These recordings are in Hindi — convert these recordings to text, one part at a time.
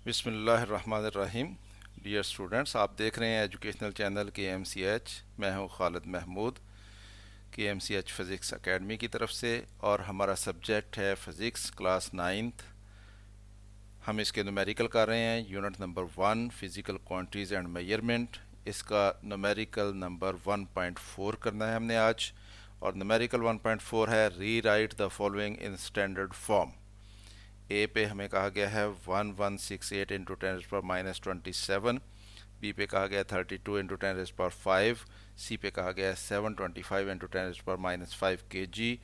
बिस्मिल्लाहिर्रहमानिर्रहीम। डियर स्टूडेंट्स, आप देख रहे हैं एजुकेशनल चैनल KMCH। मैं हूं Khalid Mahmood, KMCH physics academy की तरफ से, और हमारा सब्जेक्ट है फ़िज़िक्स क्लास 9th। हम इसके न्यूमेरिकल कर रहे हैं। Unit number 1 physical quantities and measurement. इसका न्यूमेरिकल नंबर 1.4 करना है हमने आज। और न्यूमेरिकल 1.4 है rewrite the following in standard form. A पे हमें कहा गया है 1168 इंटू 10⁻⁻27। बी पे कहा गया है 32 इंटू 10⁻5। सी पे कहा गया है 725 इंटू 10⁻5 kg।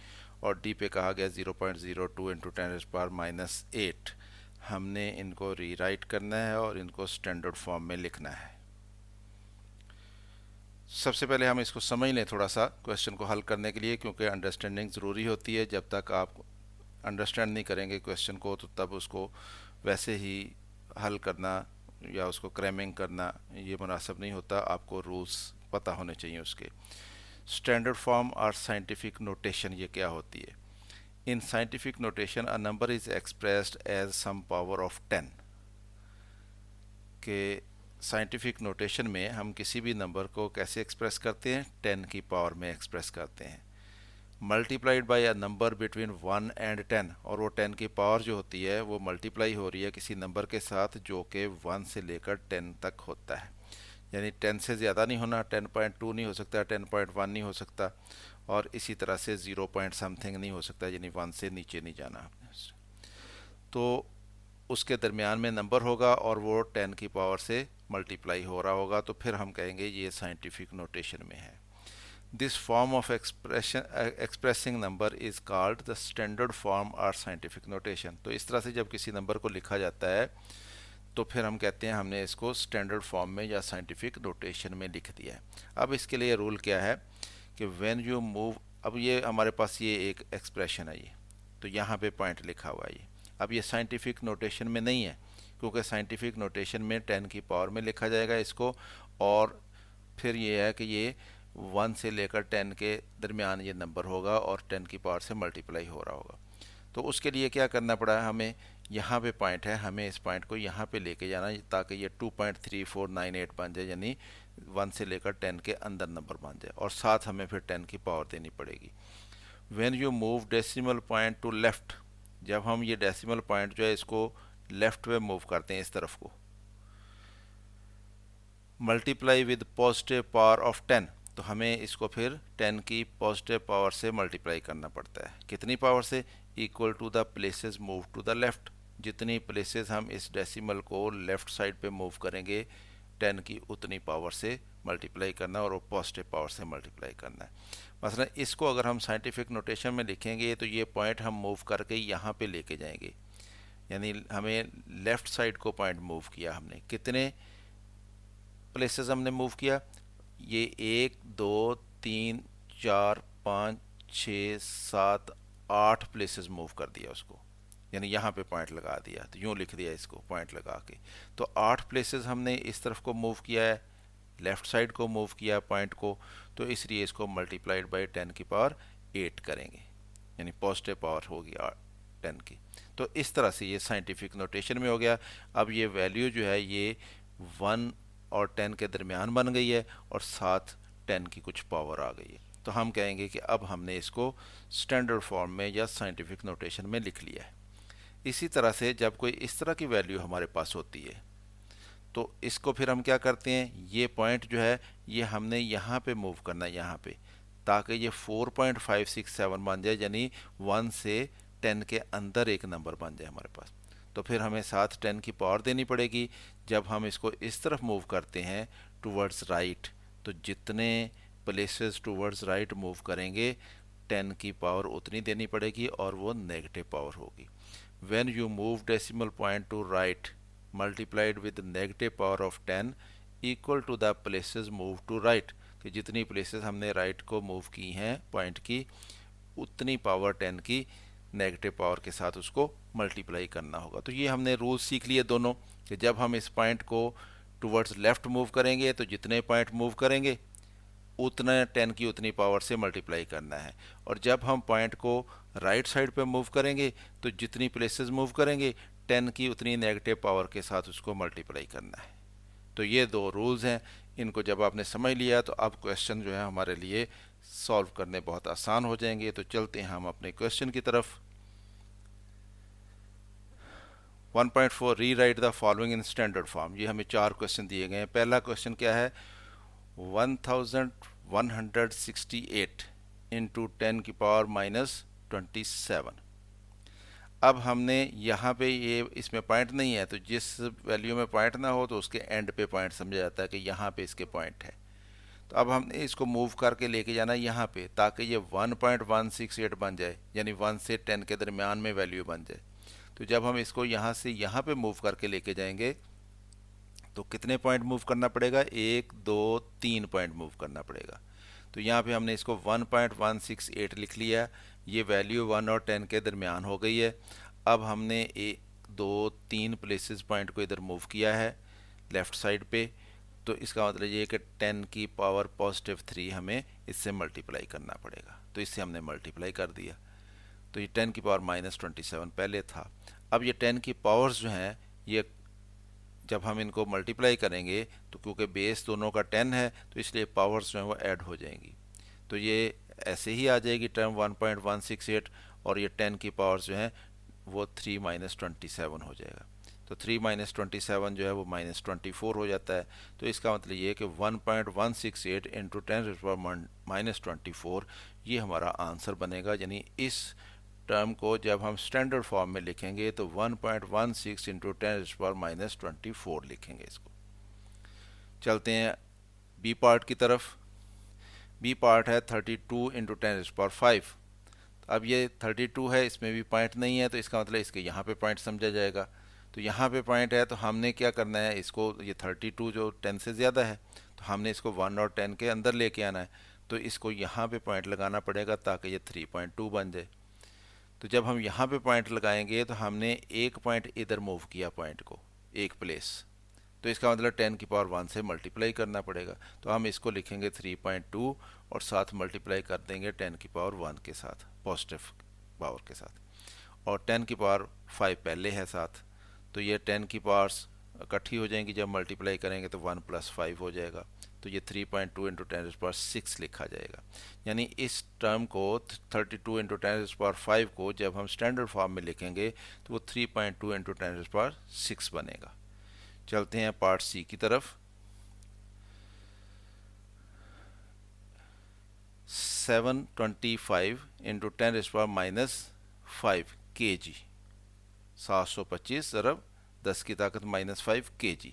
और डी पे कहा गया 0.02 इंटू 10⁻8। हमने इनको रीराइट करना है और इनको स्टैंडर्ड फॉर्म में लिखना है। सबसे पहले हम इसको समझ लें थोड़ा सा क्वेश्चन को हल करने के लिए, क्योंकि अंडरस्टैंडिंग ज़रूरी होती है। जब तक आप अंडरस्टैंड नहीं करेंगे क्वेश्चन को, तो तब उसको वैसे ही हल करना या उसको क्रैमिंग करना ये मुनासिब नहीं होता। आपको रूल्स पता होने चाहिए उसके। स्टैंडर्ड फॉर्म और साइंटिफिक नोटेशन ये क्या होती है? In scientific notation a number is expressed as some power of 10। के साइंटिफिक नोटेशन में हम किसी भी नंबर को कैसे एक्सप्रेस करते हैं? 10 की पावर में एक्सप्रेस करते हैं। Multiplied by a number between 1 and 10। और वो 10 की पावर जो होती है वो मल्टीप्लाई हो रही है किसी नंबर के साथ जो कि 1 से लेकर 10 तक होता है। यानी 10 से ज़्यादा नहीं होना, 10.2 नहीं हो सकता, 10.1 नहीं हो सकता, और इसी तरह से 0 पॉइंट समथिंग नहीं हो सकता, यानी 1 से नीचे नहीं जाना आपने। तो उसके दरमियान में नंबर होगा और वो 10 की पावर से मल्टीप्लाई हो रहा होगा, तो फिर हम कहेंगे ये साइंटिफिक नोटेशन में है। This form of expressing number is called the standard form और साइंटिफिक नोटेशन। तो इस तरह से जब किसी नंबर को लिखा जाता है तो फिर हम कहते हैं हमने इसको स्टैंडर्ड फॉर्म में या साइंटिफिक नोटेशन में लिख दिया है। अब इसके लिए रूल क्या है कि व्हेन यू मूव, अब ये हमारे पास ये एक एक्सप्रेशन है, ये तो यहाँ पे पॉइंट लिखा हुआ है ये। अब ये साइंटिफिक नोटेशन में नहीं है, क्योंकि साइंटिफिक नोटेशन में 10 की पावर में लिखा जाएगा इसको, और फिर ये है कि ये 1 से लेकर 10 के दरमियान ये नंबर होगा और 10 की पावर से मल्टीप्लाई हो रहा होगा। तो उसके लिए क्या करना पड़ा है हमें? यहाँ पे पॉइंट है, हमें इस पॉइंट को यहाँ पे लेके जाना ताकि ये 2.3498 बन जाए, यानी 1 से लेकर 10 के अंदर नंबर बन जाए, और साथ हमें फिर 10 की पावर देनी पड़ेगी। When you move decimal point to left, जब हम ये डेसिमल पॉइंट जो है इसको लेफ्ट में मूव करते हैं इस तरफ को, multiply with positive power of 10, तो हमें इसको फिर 10 की पॉजिटिव पावर से मल्टीप्लाई करना पड़ता है। कितनी पावर से? Equal to the places move to the left. जितनी प्लेसेस हम इस डेसिमल को लेफ्ट साइड पे मूव करेंगे 10 की, उतनी पावर से मल्टीप्लाई करना, और वो पॉजिटिव पावर से मल्टीप्लाई करना है। मसलन इसको अगर हम साइंटिफिक नोटेशन में लिखेंगे तो ये पॉइंट हम मूव करके यहाँ पे लेके जाएंगे, यानी हमें लेफ्ट साइड को पॉइंट मूव किया हमने। कितने प्लेसेस हमने मूव किया? ये 1 2 3 4 5 6 7 8 प्लेसेस मूव कर दिया उसको, यानी यहाँ पे पॉइंट लगा दिया, तो यूँ लिख दिया इसको पॉइंट लगा के। तो 8 प्लेसेस हमने इस तरफ को मूव किया है, लेफ्ट साइड को मूव किया पॉइंट को, तो इसलिए इसको मल्टीप्लाइड बाय 10 की पावर 8 करेंगे, यानी पॉजिटिव पावर होगी 10 की। तो इस तरह से ये साइंटिफिक नोटेशन में हो गया। अब ये वैल्यू जो है ये 1 और 10 के दरमियान बन गई है, और साथ 10 की कुछ पावर आ गई है। तो हम कहेंगे कि अब हमने इसको स्टैंडर्ड फॉर्म में या साइंटिफिक नोटेशन में लिख लिया है। इसी तरह से जब कोई इस तरह की वैल्यू हमारे पास होती है तो इसको फिर हम क्या करते हैं, ये पॉइंट जो है ये हमने यहाँ पे मूव करना है, यहाँ पे, ताकि ये 4.567 बन जाए, यानी 1 से 10 के अंदर एक नंबर बन जाए हमारे पास। तो फिर हमें साथ 10 की पावर देनी पड़ेगी। जब हम इसको इस तरफ मूव करते हैं टूवर्ड्स राइट, तो जितने प्लेसेस टूवर्ड्स राइट मूव करेंगे 10 की पावर उतनी देनी पड़ेगी, और वो नेगेटिव पावर होगी। When you move decimal point to right multiplied with negative power of 10 equal to the places move to right, कि जितनी प्लेसेस हमने राइट को मूव की हैं पॉइंट की, उतनी पावर 10 की नेगेटिव पावर के साथ उसको मल्टीप्लाई करना होगा। तो ये हमने रूल सीख लिए दोनों, कि जब हम इस पॉइंट को टुवर्ड्स लेफ्ट मूव करेंगे तो जितने पॉइंट मूव करेंगे उतना 10 की उतनी पावर से मल्टीप्लाई करना है, और जब हम पॉइंट को राइट साइड पे मूव करेंगे तो जितनी प्लेसेस मूव करेंगे 10 की उतनी नेगेटिव पावर के साथ उसको मल्टीप्लाई करना है। तो ये दो रूल्स हैं, इनको जब आपने समझ लिया तो अब क्वेश्चन जो है हमारे लिए सॉल्व करने बहुत आसान हो जाएंगे। तो चलते हैं हम अपने क्वेश्चन की तरफ। 1.4 री right the following in standard form. ये हमें चार क्वेश्चन दिए गए हैं। पहला क्वेश्चन क्या है, 1168 इंटू 10 की पावर माइनस 27। अब हमने यहाँ पे ये इसमें पॉइंट नहीं है, तो जिस वैल्यू में पॉइंट ना हो तो उसके एंड पे पॉइंट समझा जाता है कि यहाँ पे इसके पॉइंट है। तो अब हमने इसको मूव करके लेके जाना है यहाँ पे, ताकि ये 1.168 बन जाए, यानी 1 से 10 के दरमियान में वैल्यू बन जाए। तो जब हम इसको यहाँ से यहाँ पे मूव करके लेके जाएंगे तो कितने पॉइंट मूव करना पड़ेगा, 1 2 3 पॉइंट मूव करना पड़ेगा। तो यहाँ पे हमने इसको 1.168 लिख लिया, ये वैल्यू 1 और 10 के दरमियान हो गई है। अब हमने 1 2 3 प्लेसेस पॉइंट को इधर मूव किया है लेफ़्ट साइड पे। तो इसका मतलब ये कि 10 की पावर पॉजिटिव 3 हमें इससे मल्टीप्लाई करना पड़ेगा। तो इससे हमने मल्टीप्लाई कर दिया, तो ये 10 की पावर माइनस 27 पहले था। अब ये 10 की पावर्स जो हैं, ये जब हम इनको मल्टीप्लाई करेंगे तो क्योंकि बेस दोनों का 10 है तो इसलिए पावर्स जो हैं वो ऐड हो जाएंगी। तो ये ऐसे ही आ जाएगी टर्म 1.168, और ये 10 की पावर्स जो हैं वो 3 माइनस 27 हो जाएगा। तो 3 माइनस 27 जो है वो माइनस 24 हो जाता है। तो इसका मतलब ये है कि 1.168 इंटू 10 माइनस 24 ये हमारा आंसर बनेगा। यानी इस टर्म को जब हम स्टैंडर्ड फॉर्म में लिखेंगे तो 1.16 इंटू 10 माइनस 24 लिखेंगे इसको। चलते हैं बी पार्ट की तरफ। बी पार्ट है 32 इंटू 10⁵। अब ये 32 है, इसमें भी पॉइंट नहीं है, तो इसका मतलब इसके यहाँ पे पॉइंट समझा जाएगा। तो यहाँ पे पॉइंट है, तो हमने क्या करना है, इसको ये 32 जो 10 से ज़्यादा है तो हमने इसको 1 और 10 के अंदर लेके आना है। तो इसको यहाँ पे पॉइंट लगाना पड़ेगा ताकि ये 3.2 बन जाए। तो जब हम यहाँ पे पॉइंट लगाएंगे तो हमने एक पॉइंट इधर मूव किया, पॉइंट को एक प्लेस, तो इसका मतलब 10 की पावर 1 से मल्टीप्लाई करना पड़ेगा। तो हम इसको लिखेंगे 3.2 और साथ मल्टीप्लाई कर देंगे 10 की पावर 1 के साथ, पॉजिटिव पावर के साथ, और 10 की पावर 5 पहले है साथ। तो ये 10 की पावर्स इकट्ठी हो जाएंगी, जब मल्टीप्लाई करेंगे तो 1 + 5 हो जाएगा। तो ये 3.2 इंटू 10⁶ लिखा जाएगा। यानी इस टर्म को 32 इंटू 10⁵ को जब हम स्टैंडर्ड फॉर्म में लिखेंगे तो वो 3.2 इंटू 10⁶ बनेगा। चलते हैं पार्ट सी की तरफ। 725 इंटू 10⁻⁵ kg, 725 ज़रब 10 की ताकत -5 kg।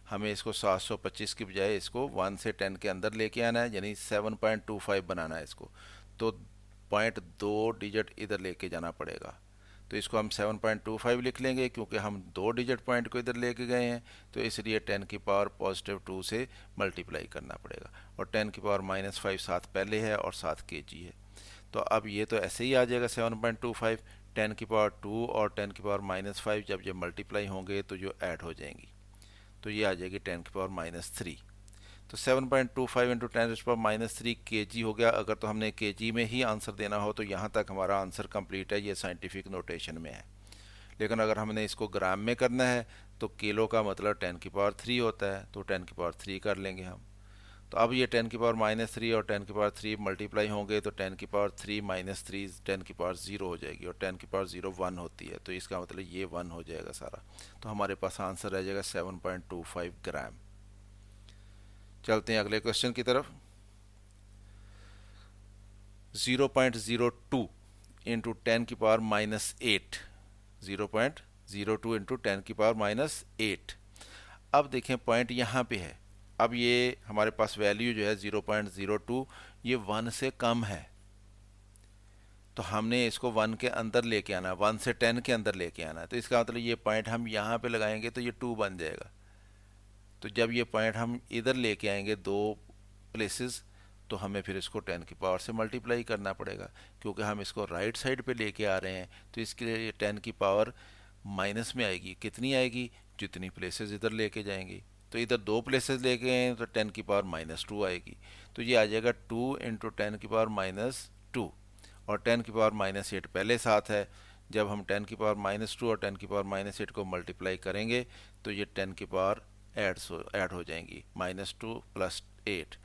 हमें इसको 725 की बजाय इसको 1 से 10 के अंदर लेके आना है, यानी 7.25 बनाना है इसको। तो पॉइंट 2 डिजिट इधर लेके जाना पड़ेगा। तो इसको हम 7.25 लिख लेंगे, क्योंकि हम 2 डिजिट पॉइंट को इधर लेके गए हैं, तो इसलिए 10 की पावर पॉजिटिव 2 से मल्टीप्लाई करना पड़ेगा। और 10 की पावर -5 साथ पहले है और साथ kg है। तो अब ये तो ऐसे ही आ जाएगा 7.25। 10 की पावर 2 और 10 की पावर -5 जब ये मल्टीप्लाई होंगे तो जो ऐड हो जाएंगी, तो ये आ जाएगी 10 की पावर -3। तो 7.25 इंटू 10⁻³ kg हो गया। अगर तो हमने kg में ही आंसर देना हो तो यहाँ तक हमारा आंसर कंप्लीट है, ये साइंटिफिक नोटेशन में है। लेकिन अगर हमने इसको ग्राम में करना है तो किलो का मतलब 10 की पावर 3 होता है, तो 10 की पावर 3 कर लेंगे हम। तो अब ये 10 की पावर -3 और 10 की पावर 3 मल्टीप्लाई होंगे तो 10 की पावर 3 -3 10 की पावर 0 हो जाएगी, और 10 की पावर 0 1 होती है, तो इसका मतलब ये 1 हो जाएगा सारा। तो हमारे पास आंसर रह जाएगा 7.25 ग्राम। चलते हैं अगले क्वेश्चन की तरफ। 0.02 इंटू 10 की पावर -8, 0.02 इंटू 10 की पावर -8। अब देखें पॉइंट यहाँ पे है। अब ये हमारे पास वैल्यू जो है 0.02, ये 1 से कम है, तो हमने इसको 1 के अंदर लेके आना, 1 से 10 के अंदर लेके आना। तो इसका मतलब ये पॉइंट हम यहाँ पे लगाएंगे तो ये 2 बन जाएगा। तो जब ये पॉइंट हम इधर लेके आएंगे 2 प्लेसेस, तो हमें फिर इसको 10 की पावर से मल्टीप्लाई करना पड़ेगा, क्योंकि हम इसको राइट साइड पे लेके आ रहे हैं। तो इसके लिए 10 की पावर माइनस में आएगी, कितनी आएगी, जितनी प्लेसेस इधर लेके जाएंगी। तो इधर 2 प्लेसेस लेके आए तो 10 की पावर -2 आएगी। तो ये आ जाएगा 2 इंटू 10 की पावर -2, और 10 की पावर -8 पहले साथ है। जब हम 10⁻² और 10⁻8 को मल्टीप्लाई करेंगे तो ये 10 ऐड हो जाएंगी, -2 + 8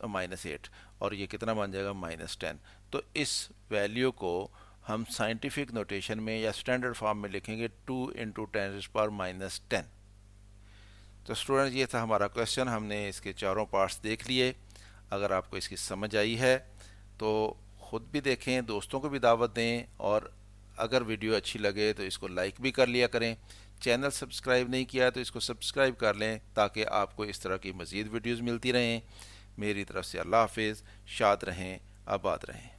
-8, और ये कितना बन जाएगा -10। तो इस वैल्यू को हम साइंटिफिक नोटेशन में या स्टैंडर्ड फॉर्म में लिखेंगे 2 × 10⁻⁻10। तो स्टूडेंट्स, ये था हमारा क्वेश्चन। हमने इसके चारों पार्ट्स देख लिए। अगर आपको इसकी समझ आई है तो ख़ुद भी देखें, दोस्तों को भी दावत दें, और अगर वीडियो अच्छी लगे तो इसको लाइक भी कर लिया करें। चैनल सब्सक्राइब नहीं किया तो इसको सब्सक्राइब कर लें ताकि आपको इस तरह की मज़ीद वीडियोज़ मिलती रहें। मेरी तरफ से अल्लाह हाफिज़। शाद रहें, आबाद रहें।